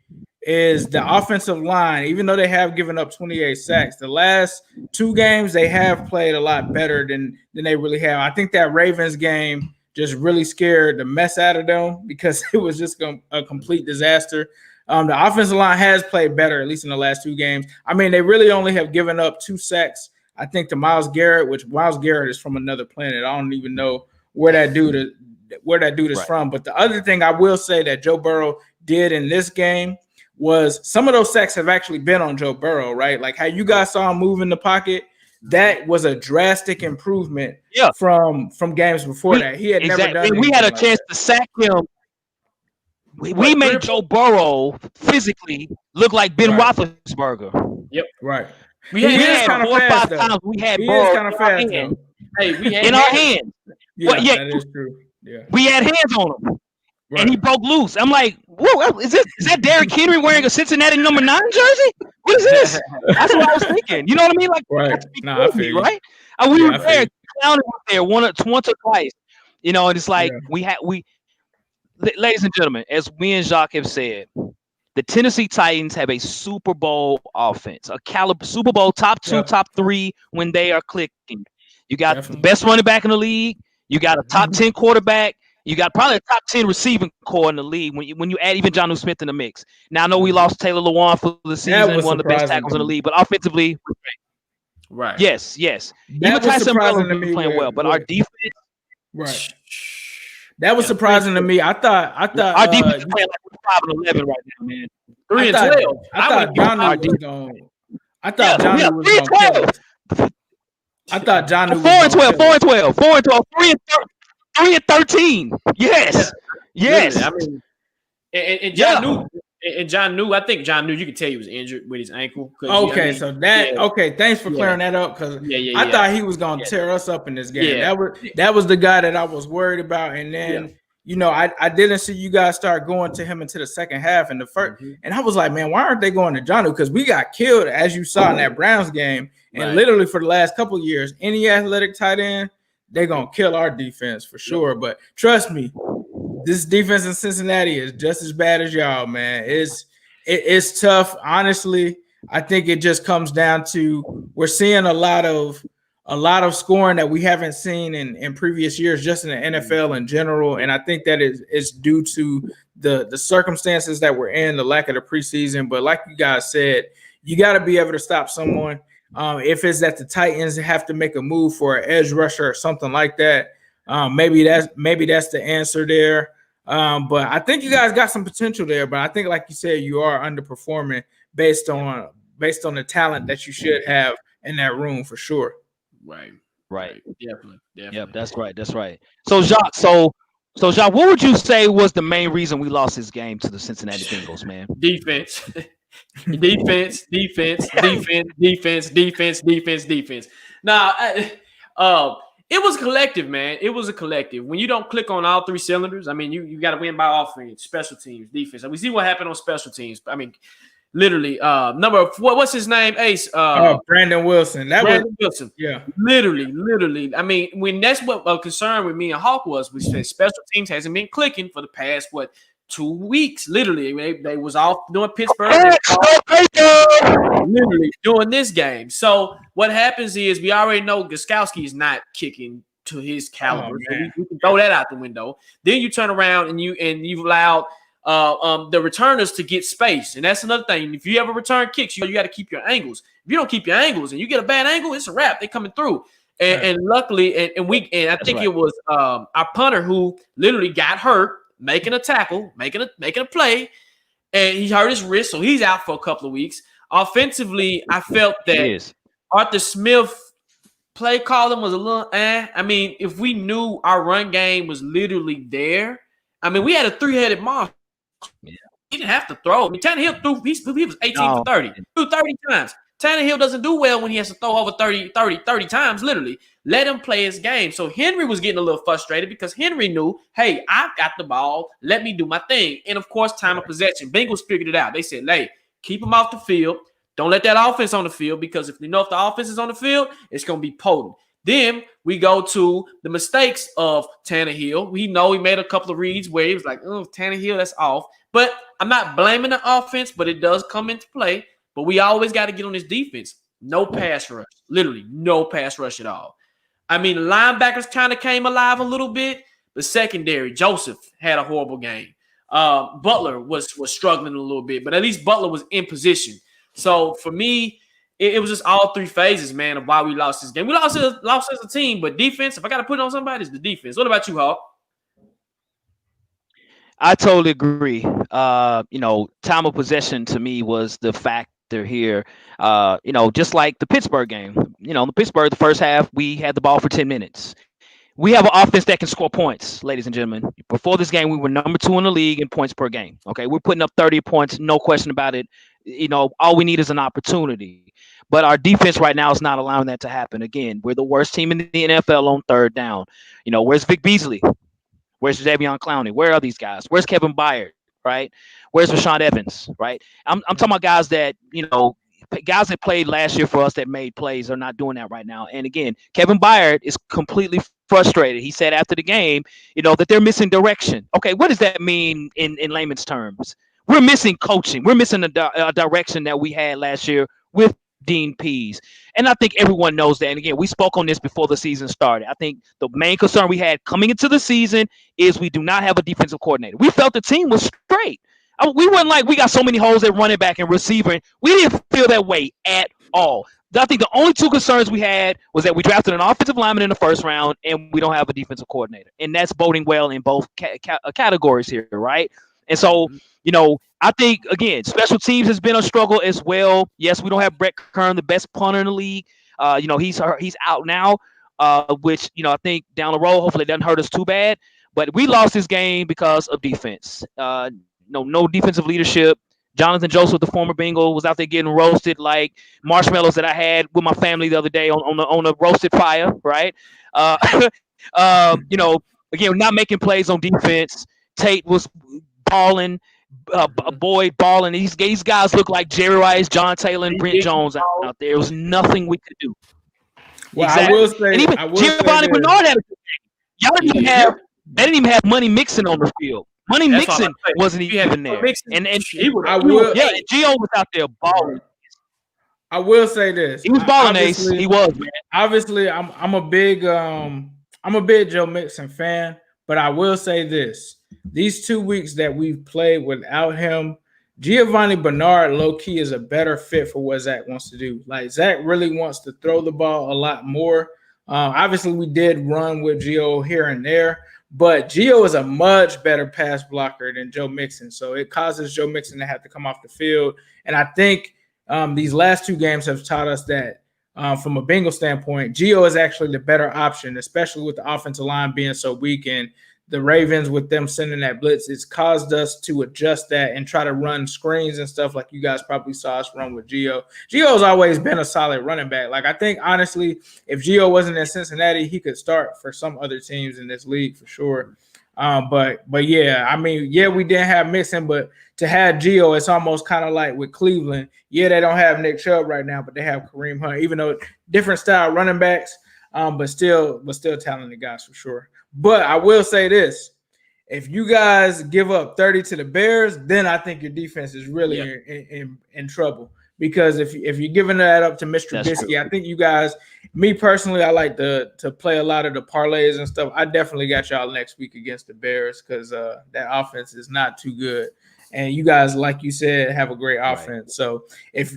is the offensive line, even though they have given up 28 sacks, the last 2 games they have played a lot better than they really have. I think that Ravens game just really scared the mess out of them because it was just a complete disaster. The offensive line has played better, at least in the last 2 games. I mean, they really only have given up 2 sacks, I think, to Myles Garrett, which Myles Garrett is from another planet. I don't even know where that dude is from. But the other thing I will say that Joe Burrow did in this game was some of those sacks have actually been on Joe Burrow, right? Like how you guys saw him move in the pocket, that was a drastic improvement from games before that. He had never done it. We had a chance to sack him. We made Joe Burrow physically look like Ben Roethlisberger. Yep. Right. We He had is had kind of 4 or fast 5 though. times we had He is Burrow kind of in our fast hands. though. Hey, we had In our hands. hands. Well, Yeah, yeah, that is true. Yeah. we had hands on him. And Right. he broke loose. I'm like, whoa, is that Derrick Henry wearing a Cincinnati number 9 jersey? What is this? That's what I was thinking. You know what I mean? Like, Right. that's Nah, I crazy, feel you. right? And we Yeah, were I feel there, you. clowning out there once or twice. You know, and it's like Yeah. ladies and gentlemen, as me and Jacques have said, the Tennessee Titans have a Super Bowl offense, a caliber Super Bowl top 2, Yep. top 3 when they are clicking. You got the Definitely. best running back in the league. You got a top 10 quarterback. You got probably a top 10 receiving core in the league when you add even Jonnu Smith in the mix. Now I know we lost Taylor Lewan for the That season, was one of the best surprising tackles to in the me. league, but offensively, Right. yes. Even That was Tyson Bell surprising to has been me playing well, but our defense, right. That was surprising to me. I thought our defense is playing like we're 5-11 right now, man. 3-12. I thought Jonnu was going. I thought Jonnu was going to kill us. I thought Jonnu was 4-12, 4-12, 4-12, 3-13. Yes. Literally, I mean, and John knew. I think John knew. You could tell he was injured with his ankle. Okay, thanks for clearing that up because I thought he was gonna tear us up in this game. That was the guy that I was worried about, and then I didn't see you guys start going to him into the second half and the first, and I was like, man, why aren't they going to Jonnu? Because we got killed as you saw in that Browns game, and literally for the last couple of years, any athletic tight end, they're gonna kill our defense for sure. But trust me, this defense in Cincinnati is just as bad as y'all, man. It's tough. Honestly, I think it just comes down to we're seeing a lot of scoring that we haven't seen in previous years, just in the NFL in general. And I think that is due to the circumstances that we're in, the lack of the preseason. But like you guys said, you got to be able to stop someone. If it's that the Titans have to make a move for an edge rusher or something like that, maybe that's the answer there. But I think you guys got some potential there. But I think, like you said, you are underperforming based on the talent that you should have in that room for sure. Right. Definitely. Yep, that's right. So Jacques, Jacques, what would you say was the main reason we lost this game to the Cincinnati Bengals, man? Defense. Defense. Now, it was collective, man. It was a collective. When you don't click on all 3 cylinders, I mean, you got to win by offense, special teams, defense. And we see what happened on special teams. I mean, literally, what's his name? Ace. Brandon Wilson. Wilson. Yeah. Literally. I mean, when that's what a concern with me and Hawk was, we said special teams hasn't been clicking for the past 2 weeks. Literally, they was off doing Pittsburgh. Literally doing this game. So what happens is we already know Gostkowski is not kicking to his caliber. So we can throw that out the window. Then you turn around and you've allowed the returners to get space, and that's another thing. If you ever return kicks, you got to keep your angles. If you don't keep your angles and you get a bad angle, it's a wrap. They're coming through. And luckily, I think it was our punter who literally got hurt making a tackle, making a play, and he hurt his wrist, so he's out for a couple of weeks. Offensively, I felt that Arthur Smith play calling was a little I mean, if we knew our run game was literally there, I mean, we had a 3-headed monster. Yeah. He didn't have to throw. I mean, Tannehill threw. He was 18 for 30. Threw 30 times. Tannehill doesn't do well when he has to throw over 30 times, literally. Let him play his game. So Henry was getting a little frustrated because Henry knew, hey, I've got the ball. Let me do my thing. And, of course, time of possession. Bengals figured it out. They said, hey, keep him off the field. Don't let that offense on the field because if the offense is on the field, it's going to be potent. Then we go to the mistakes of Tannehill. We know he made a couple of reads where he was like, oh, Tannehill, that's off. But I'm not blaming the offense, but it does come into play. But we always got to get on this defense. No pass rush. Literally no pass rush at all. I mean, the linebackers kind of came alive a little bit. The secondary, Joseph had a horrible game. Butler was struggling a little bit, but at least Butler was in position. So for me, it was just all 3 phases, man, of why we lost this game. We lost as a team, but defense, if I got to put it on somebody, it's the defense. What about you, Hawk? I totally agree. Time of possession to me was the factor here. Just like the Pittsburgh game. The Pittsburgh, the first half, we had the ball for 10 minutes. We have an offense that can score points, ladies and gentlemen. Before this game, we were number 2 in the league in points per game. Okay, we're putting up 30 points, no question about it. all we need is an opportunity. But our defense right now is not allowing that to happen. Again, we're the worst team in the NFL on third down. Where's Vic Beasley? Where's Jadeveon Clowney? Where are these guys? Where's Kevin Byard? Right? Where's Rashawn Evans? Right? I'm talking about guys that, guys that played last year for us that made plays are not doing that right now. And again, Kevin Byard is completely frustrated. He said after the game, that they're missing direction. Okay, what does that mean in layman's terms? We're missing coaching. We're missing a direction that we had last year with Dean Pease. And I think everyone knows that. And again, we spoke on this before the season started. I think the main concern we had coming into the season is we do not have a defensive coordinator. We felt the team was straight. We weren't like we got so many holes at running back and receiver. We didn't feel that way at all. I think the only two concerns we had was that we drafted an offensive lineman in the first round and we don't have a defensive coordinator. And that's boding well in both categories here, right? And so, I think, again, special teams has been a struggle as well. Yes, we don't have Brett Kern, the best punter in the league. He's out now, which, I think down the road, hopefully it doesn't hurt us too bad. But we lost this game because of defense. No defensive leadership. Jonathan Joseph, the former Bengal, was out there getting roasted like marshmallows that I had with my family the other day on a roasted fire, right? Again, not making plays on defense. Tate was balling. Boyd balling. These guys look like Jerry Rice, John Taylor, and Brent Jones out there. There was nothing we could do. Well, exactly. I will say, and even Giovanni Bernard had a good game. Y'all didn't even have. They didn't even have Money Mixon on the field. Money Mixon wasn't even there. And Gio was out there balling. I will say this. He was balling, Ace. He was, man. Obviously, I'm a big Joe Mixon fan, but I will say this. These 2 weeks that we've played without him, Giovanni Bernard low-key is a better fit for what Zach wants to do. Like, Zach really wants to throw the ball a lot more. Obviously, we did run with Gio here and there, but Gio is a much better pass blocker than Joe Mixon. So it causes Joe Mixon to have to come off the field. And I think these last 2 games have taught us that from a Bengal standpoint, Gio is actually the better option, especially with the offensive line being so weak and the Ravens with them sending that blitz. It's caused us to adjust that and try to run screens and stuff like you guys probably saw us run with Gio. Gio's always been a solid running back. Like, I think, honestly, if Gio wasn't in Cincinnati, he could start for some other teams in this league for sure. But yeah, I mean, yeah, we didn't have Mixon, but to have Gio, it's almost kind of like with Cleveland. Yeah, they don't have Nick Chubb right now, but they have Kareem Hunt, even though different style running backs, but still talented guys for sure. But I will say this. If you guys give up 30 to the Bears, then I think your defense is really in trouble. Because if you're giving that up to Mr. Trubisky, I think you guys, me personally, I like to play a lot of the parlays and stuff. I definitely got y'all next week against the Bears because that offense is not too good. And you guys, like you said, have a great offense. Right. So if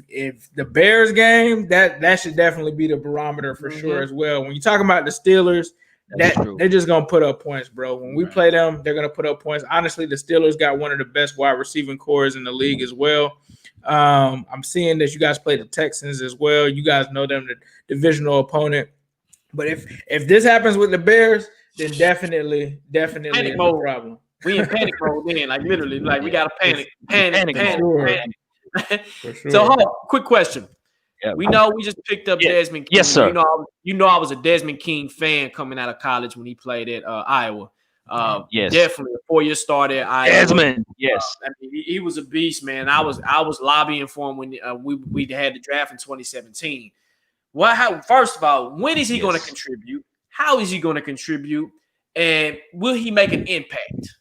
the Bears game, that should definitely be the barometer for sure as well. When you're talking about the Steelers, they're just going to put up points, bro. When we play them, they're going to put up points. Honestly, the Steelers got one of the best wide receiving cores in the league as well. I'm seeing that you guys play the Texans as well. You guys know them, the divisional opponent. But if this happens with the Bears, then definitely panic no problem. We in panic mode then, like literally, like we got to panic. For sure. So, quick question. Yeah. We know we just picked up Desmond King. Yes, sir. You know I was a Desmond King fan coming out of college when he played at Iowa. Yes, definitely a 4-year starter at Iowa. Desmond, yes. I mean, he was a beast, man. I was lobbying for him when we had the draft in 2017. First of all, when is he going to contribute? How is he going to contribute? And will he make an impact?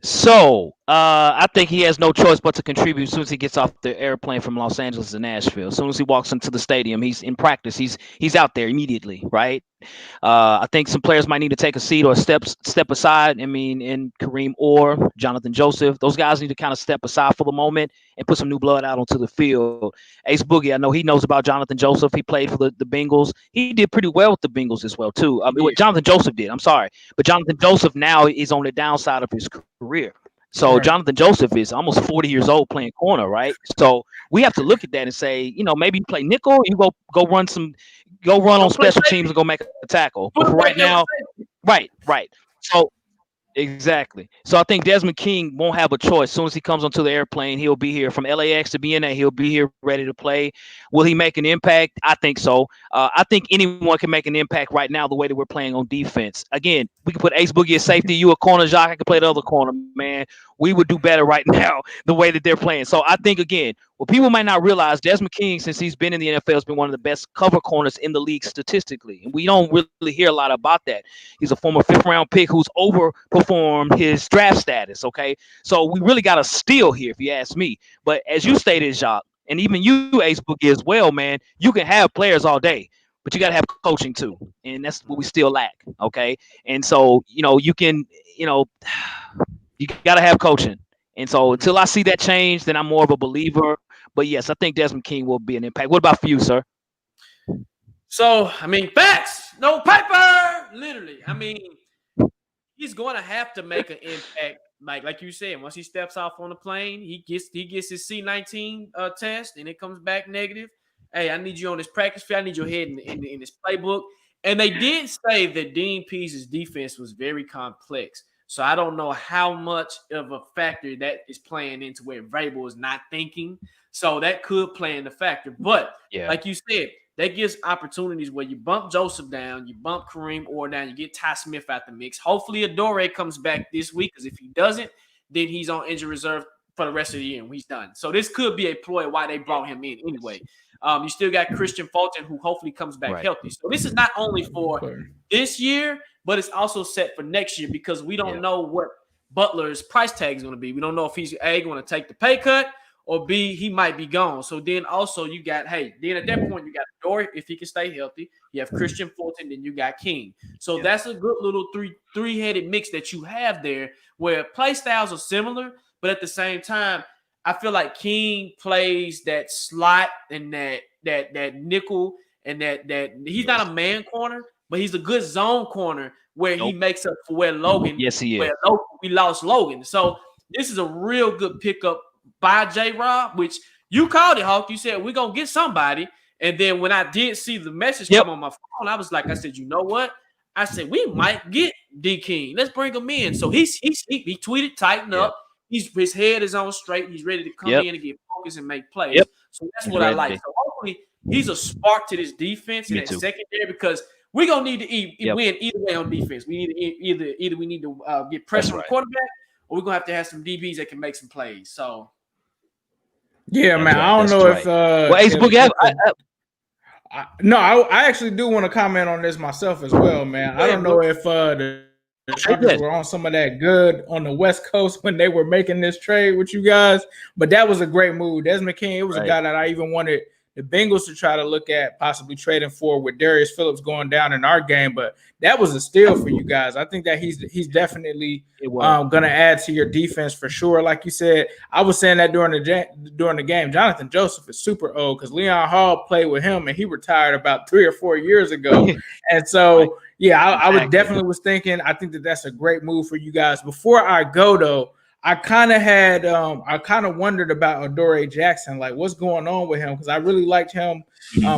So I think he has no choice but to contribute as soon as he gets off the airplane from Los Angeles to Nashville. As soon as he walks into the stadium, he's in practice. He's out there immediately, right? I think some players might need to take a seat or step aside. I mean, in Kareem or Jonathan Joseph, those guys need to kind of step aside for the moment and put some new blood out onto the field. Ace Boogie, I know he knows about Jonathan Joseph. He played for the Bengals. He did pretty well with the Bengals as well, too. I mean, what Jonathan Joseph did, I'm sorry. But Jonathan Joseph now is on the downside of his career. So Jonathan Joseph is almost 40 years old playing corner, right? So we have to look at that and say, maybe you play nickel, you go run on special teams and go make a tackle. But for right now, right. So Exactly. So I think Desmond King won't have a choice. As soon as he comes onto the airplane, he'll be here from LAX to BNA. He'll be here ready to play. Will he make an impact? I think so. I think anyone can make an impact right now the way that we're playing on defense. Again, we can put Ace Boogie at safety. You a corner, Jacques. I can play the other corner, man. We would do better right now the way that they're playing. So I think, again, what people might not realize, Desmond King, since he's been in the NFL, has been one of the best cover corners in the league statistically. And we don't really hear a lot about that. He's a former fifth-round pick who's overperformed his draft status, okay? So we really got a steal here, if you ask me. But as you stated, Jacques, and even you, Ace Boogie, as well, man, you can have players all day, but you got to have coaching too. And that's what we still lack, okay? And so, you can, you got to have coaching. And so until I see that change, then I'm more of a believer. But yes, I think Desmond King will be an impact. What about for you, sir? So, I mean, facts. No paper. Literally. I mean, he's going to have to make an impact. Like you said, once he steps off on the plane, he gets his C-19 test, and it comes back negative. Hey, I need you on this practice field. I need your head in this playbook. And they did say that Dean Pease's defense was very complex. So I don't know how much of a factor that is playing into where Vrabel is not thinking. So that could play in the factor. But like you said, that gives opportunities where you bump Joseph down, you bump Kareem Orr down, you get Ty Smith out the mix. Hopefully Adore comes back this week, because if he doesn't, then he's on injury reserve for the rest of the year and he's done. So this could be a ploy why they brought him in anyway. You still got Christian Fulton, who hopefully comes back healthy. So this is not only for this year, but it's also set for next year, because we don't know what Butler's price tag is going to be. We don't know if he's A, going to take the pay cut, or B, he might be gone. So then also you got, then at that point you got Dory, if he can stay healthy. You have Christian Fulton, then you got King. So that's a good little three-headed mix that you have there, where play styles are similar, but at the same time, I feel like King plays that slot and that nickel, and that he's not a man corner, but he's a good zone corner where he makes up for where Logan. Yes, he is. We lost Logan. So this is a real good pickup by J-Rob, which you called it, Hawk. You said we're gonna get somebody. And then when I did see the message come on my phone, I said, you know what? I said, we might get D King. Let's bring him in. So he tweeted, tighten up. His head is on straight. He's ready to come in and get focused and make plays. So that's what I like. So hopefully he's a spark to this defense in that secondary, because we're gonna need to win either way on defense. We need to either we need to get pressure on the quarterback, or we're gonna have some DBs that can make some plays. So yeah, man. I don't know if Ace Boogie, I actually do want to comment on this myself as well, man. I don't know if the Chargers were on some of that good on the West Coast when they were making this trade with you guys, but that was a great move. Desmond King, it was a guy that I even wanted the Bengals to try to look at possibly trading for, with Darius Phillips going down in our game, but that was a steal for you guys. I think that he's definitely going to add to your defense for sure. Like you said, I was saying that during the game, Jonathan Joseph is super old, because Leon Hall played with him and he retired about 3 or 4 years ago. And so, I was definitely was thinking, I think that that's a great move for you guys. Before I go though, I kind of wondered about Adore Jackson, like what's going on with him, because I really liked him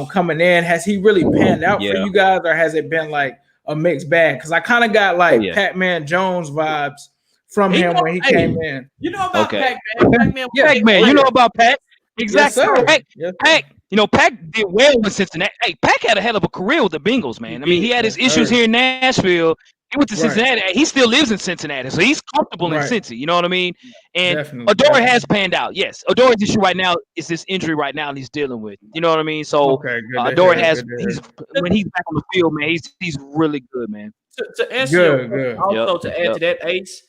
coming in. Has he really panned out for you guys, or has it been like a mixed bag? Because I kind of got like Pac-Man Jones vibes from him when he came in. You know about Pac-Man? Pac-Man, you know about Pac? Exactly. Pac, Pac did well with Cincinnati. Hey, Pac had a hell of a career with the Bengals, man. I mean, he had his issues here in Nashville. He went to Cincinnati. He still lives in Cincinnati, so he's comfortable in Cincy. You know what I mean? And Adore has panned out. Yes, Adore's issue right now is this injury right now he's dealing with. You know what I mean? So Adore has when he's back on the field, man, he's really good, man. To answer your question, also to add to that, Ace,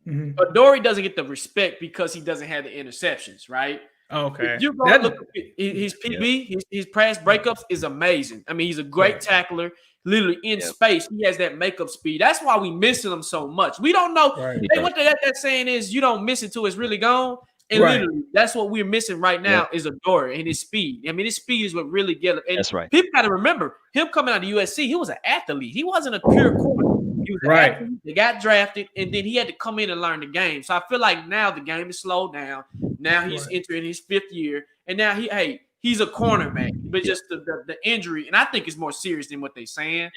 Adore doesn't get the respect because he doesn't have the interceptions, right? Okay. If you go look at his PB, his pass breakups is amazing. I mean, he's a great tackler. Literally in space, he has that makeup speed. That's why we missing him so much. We don't know. What that saying is, you don't miss it till it's really gone. And literally, that's what we're missing right now is Adore and his speed. I mean, his speed is what really gets him. And that's right. People got to remember, him coming out of USC, he was an athlete. He wasn't a pure corner. He was an athlete. He got drafted, and then he had to come in and learn the game. So I feel like now the game is slowed down. Now he's entering his 5th year, and now he's a cornerback, but just the injury, and I think it's more serious than what they're saying.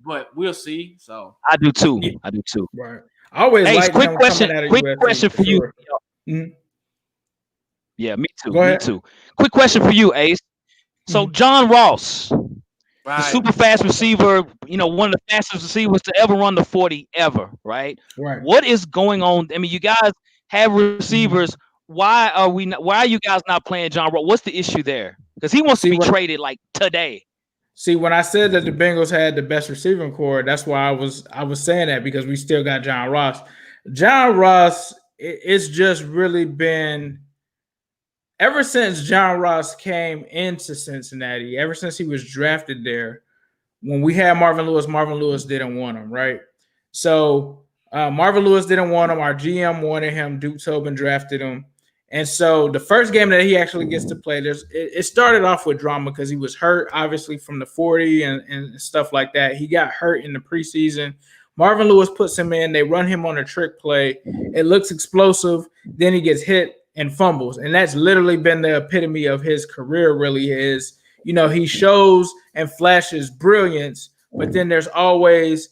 But we'll see. So I do too. I do too. Right. I always Ace, liked quick him question. coming out of Quick USC question for for you. sure. Mhm. Yeah, me too. Go Me ahead. too. Quick question for you, Ace. So Mhm. John Ross, the Right. super fast receiver, one of the fastest receivers to ever run the 40 ever, right? Right. What is going on? I mean, you guys have receivers. Mhm. Why are you guys not playing John Ross? What's the issue there? Because he wants to See be what traded like today. See, when I said that the Bengals had the best receiving core, that's why I was saying that because we still got John Ross. John Ross, it's just really been ever since John Ross came into Cincinnati, ever since he was drafted there. When we had Marvin Lewis didn't want him, right? So Marvin Lewis didn't want him. Our GM wanted him. Duke Tobin drafted him. And so the first game that he actually gets to play, it started off with drama because he was hurt, obviously, from the 40 and stuff like that. He got hurt in the preseason. Marvin Lewis puts him in. They run him on a trick play. It looks explosive. Then he gets hit and fumbles. And that's literally been the epitome of his career, really is. He shows and flashes brilliance, but then there's always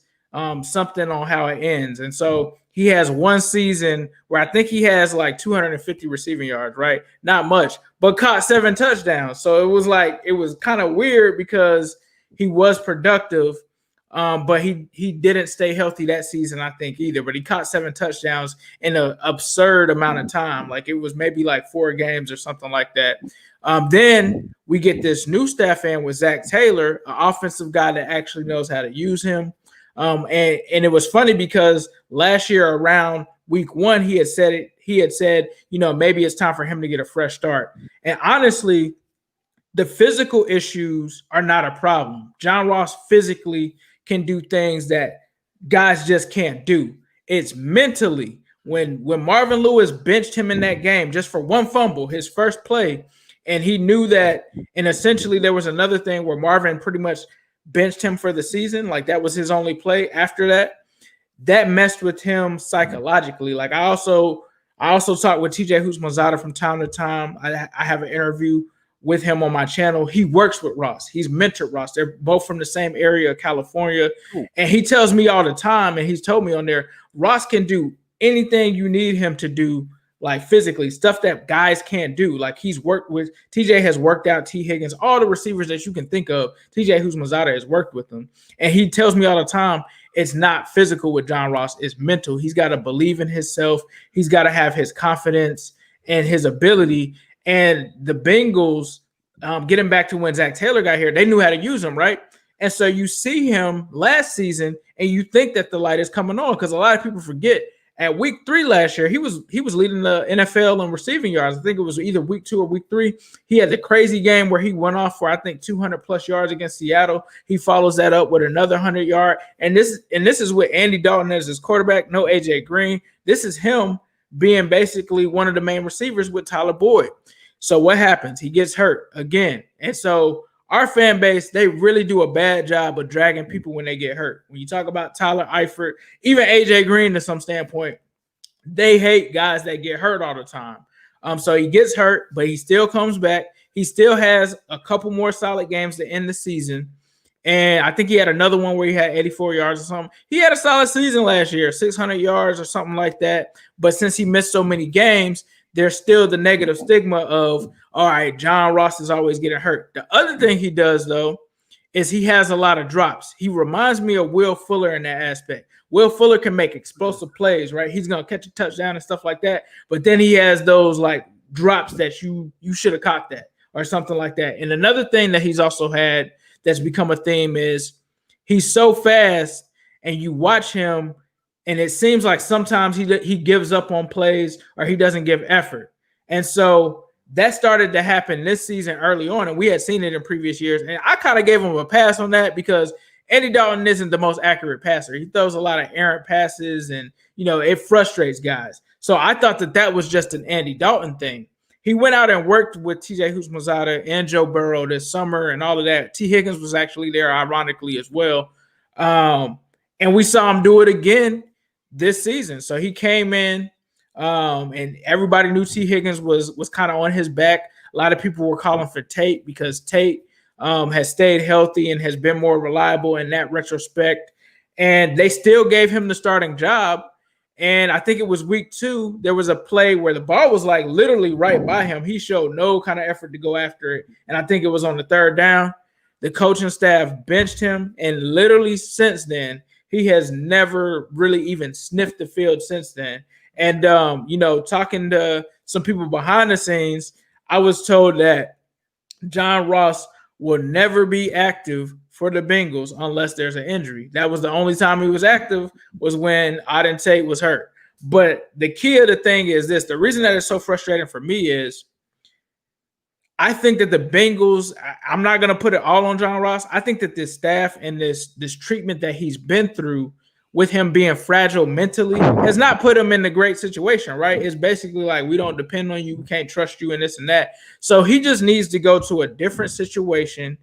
something on how it ends. And so he has one season where I think he has like 250 receiving yards, right? Not much, but caught 7 touchdowns. So it was kind of weird because he was productive, but he didn't stay healthy that season, I think, either. But he caught 7 touchdowns in an absurd amount of time. Like it was maybe like 4 games or something like that. Then we get this new staff in with Zach Taylor, an offensive guy that actually knows how to use him. And it was funny because last year around week 1, he had said, maybe it's time for him to get a fresh start. And honestly, the physical issues are not a problem. John Ross physically can do things that guys just can't do. It's mentally. When Marvin Lewis benched him in that game just for one fumble, his first play, and he knew that, and essentially there was another thing where Marvin pretty much benched him for the season. Like that was his only play after that. That messed with him psychologically. Like I also talk with TJ Houshmandzadeh from time to time. I have an interview with him on my channel. He works with Ross. He's mentored Ross. They're both from the same area of California. And he tells me all the time, and he's told me on there, Ross can do anything you need him to do, like physically, stuff that guys can't do. Like he's worked with, TJ has worked out T. Higgins, all the receivers that you can think of, TJ Houshmandzadeh has worked with them. And he tells me all the time, it's not physical with John Ross, it's mental. He's got to believe in himself. He's got to have his confidence and his ability. And the Bengals, getting back to when Zach Taylor got here, they knew how to use him, right? And so you see him last season and you think that the light is coming on because a lot of people forget at week 3 last year, he was leading the NFL in receiving yards. I think it was either week 2 or week 3. He had the crazy game where he went off for, I think, 200 plus yards against Seattle. He follows that up with another 100-yard. And this is with Andy Dalton as his quarterback, no AJ Green. This is him being basically one of the main receivers with Tyler Boyd. So what happens? He gets hurt again. And so our fan base, they really do a bad job of dragging people when they get hurt. When you talk about Tyler Eifert, even AJ Green to some standpoint, they hate guys that get hurt all the time. So he gets hurt, but he still comes back. He still has a couple more solid games to end the season. And I think he had another one where he had 84 yards or something. He had a solid season last year, 600 yards or something like that. But since he missed so many games, there's still the negative stigma of, all right, John Ross is always getting hurt. The other thing he does, though, is he has a lot of drops. He reminds me of Will Fuller in that aspect. Will Fuller can make explosive plays, right? He's going to catch a touchdown and stuff like that. But then he has those like drops that you should have caught that or something like that. And another thing that he's also had that's become a theme is he's so fast and you watch him and it seems like sometimes he gives up on plays or he doesn't give effort. And so that started to happen this season early on, and we had seen it in previous years. And I kind of gave him a pass on that because Andy Dalton isn't the most accurate passer. He throws a lot of errant passes, and, it frustrates guys. So I thought that was just an Andy Dalton thing. He went out and worked with TJ Houshmandzadeh and Joe Burrow this summer and all of that. T. Higgins was actually there, ironically, as well. And we saw him do it again this season. So he came in, and everybody knew T. Higgins was kind of on his back. A lot of people were calling for Tate because Tate has stayed healthy and has been more reliable in that retrospect. And they still gave him the starting job. And I think it was week 2. There was a play where the ball was like literally right by him. He showed no kind of effort to go after it. And I think it was on the 3rd down. The coaching staff benched him. And literally since then, he has never really even sniffed the field since then. And, talking to some people behind the scenes, I was told that John Ross will never be active for the Bengals unless there's an injury. That was the only time he was active, was when Auden Tate was hurt. But the key of the thing is this. The reason that it's so frustrating for me is I think that the Bengals, I'm not going to put it all on John Ross. I think that this staff and this treatment that he's been through with him being fragile mentally has not put him in a great situation, right? It's basically like, we don't depend on you. We can't trust you and this and that. So he just needs to go to a different situation.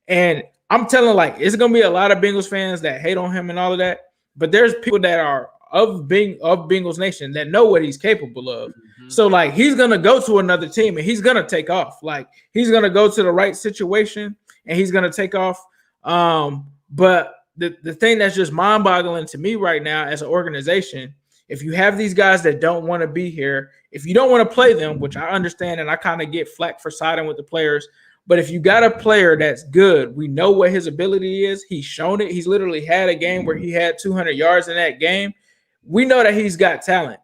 And I'm telling, like, it's going to be a lot of Bengals fans that hate on him and all of that. But there's people that are of Bengals Nation that know what he's capable of. Mm-hmm. So, like, he's going to go to another team and he's going to take off. Like, he's going to go to the right situation and he's going to take off. But the thing that's just mind-boggling to me right now as an organization, if you have these guys that don't want to be here, if you don't want to play them, which I understand and I kind of get flack for siding with the players, but if you got a player that's good, we know what his ability is. He's shown it. He's literally had a game where he had 200 yards in that game. We know that he's got talent.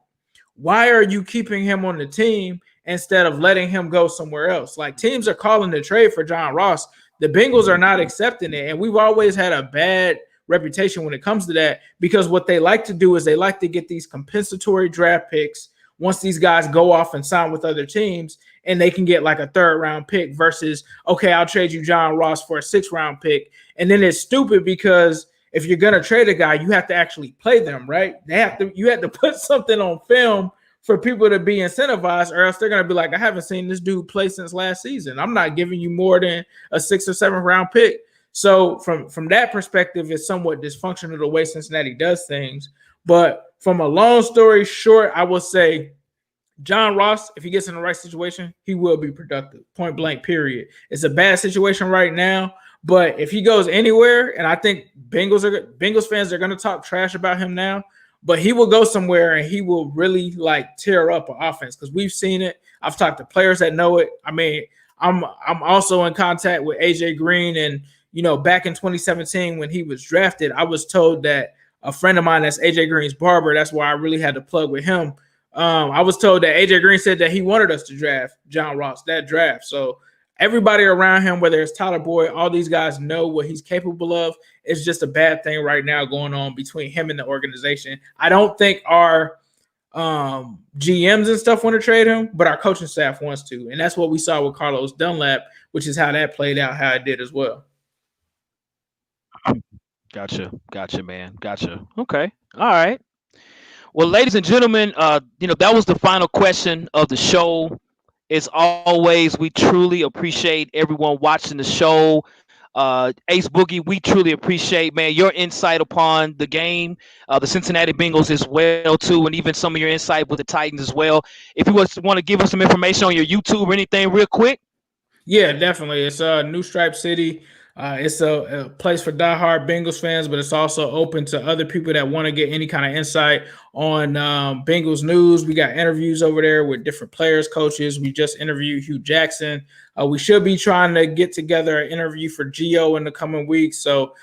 Why are you keeping him on the team instead of letting him go somewhere else? Like, teams are calling the trade for John Ross. The Bengals are not accepting it. And we've always had a bad reputation when it comes to that, because what they like to do is they like to get these compensatory draft picks once these guys go off and sign with other teams, and they can get like a 3rd round pick versus, okay, I'll trade you John Ross for a 6th round pick. And then it's stupid because if you're going to trade a guy, you have to actually play them, right? You have to put something on film for people to be incentivized, or else they're going to be like, I haven't seen this dude play since last season. I'm not giving you more than a 6th or 7th round pick. So from that perspective, it's somewhat dysfunctional the way Cincinnati does things. But from a long story short, I will say John Ross, if he gets in the right situation, he will be productive, point blank, period. It's a bad situation right now, but if he goes anywhere, and I think Bengals fans are going to talk trash about him now, but he will go somewhere and he will really like tear up an offense, because we've seen it. I've talked to players that know it. I mean, I'm also in contact with AJ Green, and back in 2017 when he was drafted, I was told that a friend of mine that's AJ Green's barber, that's why I really had to plug with him. I was told that AJ Green said that he wanted us to draft John Ross that draft. So everybody around him, whether it's Tyler Boyd, all these guys know what he's capable of. It's just a bad thing right now going on between him and the organization. I don't think our GMs and stuff want to trade him, but our coaching staff wants to. And that's what we saw with Carlos Dunlap, which is how that played out, how it did as well. Gotcha, man. Gotcha. Okay. All right. Well, ladies and gentlemen, that was the final question of the show. As always, we truly appreciate everyone watching the show. Ace Boogie, we truly appreciate, man, your insight upon the game, the Cincinnati Bengals as well, too, and even some of your insight with the Titans as well. If you want to give us some information on your YouTube or anything real quick. Yeah, definitely. It's New Stripe City. It's a place for diehard Bengals fans, but it's also open to other people that want to get any kind of insight on Bengals news. We got interviews over there with different players, coaches. We just interviewed Hugh Jackson. We should be trying to get together an interview for Gio in the coming weeks. So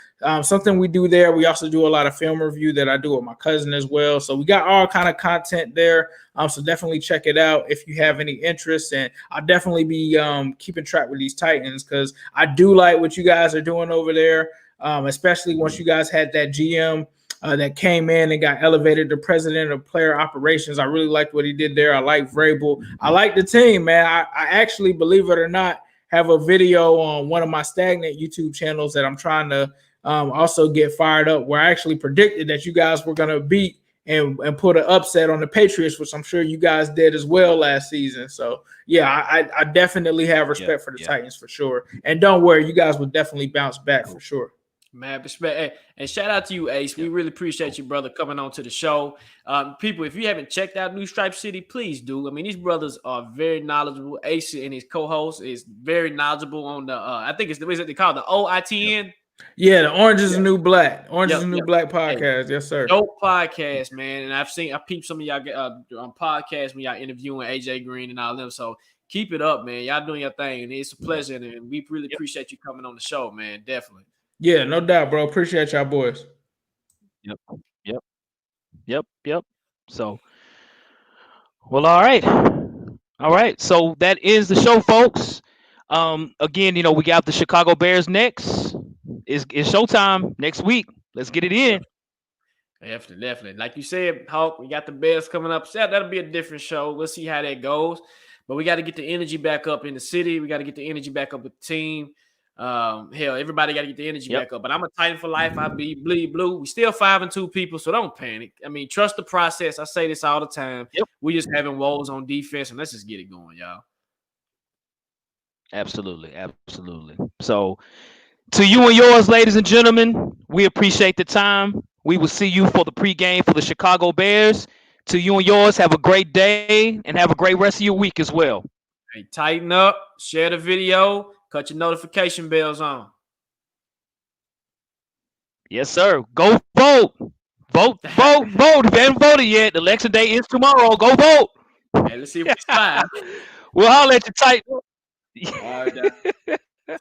something we do there. We also do a lot of film review that I do with my cousin as well. So we got all kind of content there. So definitely check it out if you have any interest. And I'll definitely be keeping track with these Titans, because I do like what you guys are doing over there, especially once you guys had that GM that came in and got elevated to president of player operations. I really liked what he did there. I like Vrabel. I like the team, man. I actually, believe it or not, have a video on one of my stagnant YouTube channels that I'm trying to also get fired up, where I actually predicted that you guys were going to beat and put an upset on the Patriots, which I'm sure you guys did as well last season. So, yeah, I definitely have respect for the Titans for sure. And don't worry, you guys will definitely bounce back for sure. Man, respect. And shout out to you, Ace. We really appreciate you, brother, coming on to the show. People, if you haven't checked out New Stripe City, please do. I mean, these brothers are very knowledgeable. Ace and his co-host is very knowledgeable on the, I think it's the way that they call it, the OITN. Yeah, the Orange is the New Black. Orange is Yep, the New yep. Black Hey, podcast. Yes, sir. dope podcast, man. And I peeped some of y'all on podcasts when y'all interviewing AJ Green and all them. So keep it up, man. Y'all doing your thing, and it's a pleasure. And we really appreciate you coming on the show, man. Definitely. Yeah, no doubt, bro. Appreciate y'all boys. Yep. Yep. Yep. So, well, all right. All right. So that is the show, folks. Again, we got the Chicago Bears next. It's showtime next week. Let's get it in. Definitely. Like you said, Hawk, we got the Bears coming up. So that'll be a different show. We'll see how that goes. But we got to get the energy back up in the city. We got to get the energy back up with the team. Hell, everybody got to get the energy back up. But I'm a Titan for life. I bleed blue. We still 5-2 people, so don't panic. I mean, trust the process. I say this all the time. Yep. We just having woes on defense, and let's just get it going, y'all. Absolutely. So, to you and yours, ladies and gentlemen, we appreciate the time. We will see you for the pregame for the Chicago Bears. To you and yours, have a great day and have a great rest of your week as well. Hey, tighten up, share the video, cut your notification bells on. Yes, sir. Go vote. Vote. If you haven't voted yet, the election day is tomorrow. Go vote. Hey, let's see if we survive. We'll holler at you tight. All right, All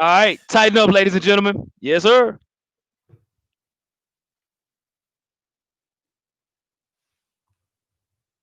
right. Tighten up, ladies and gentlemen. Yes, sir.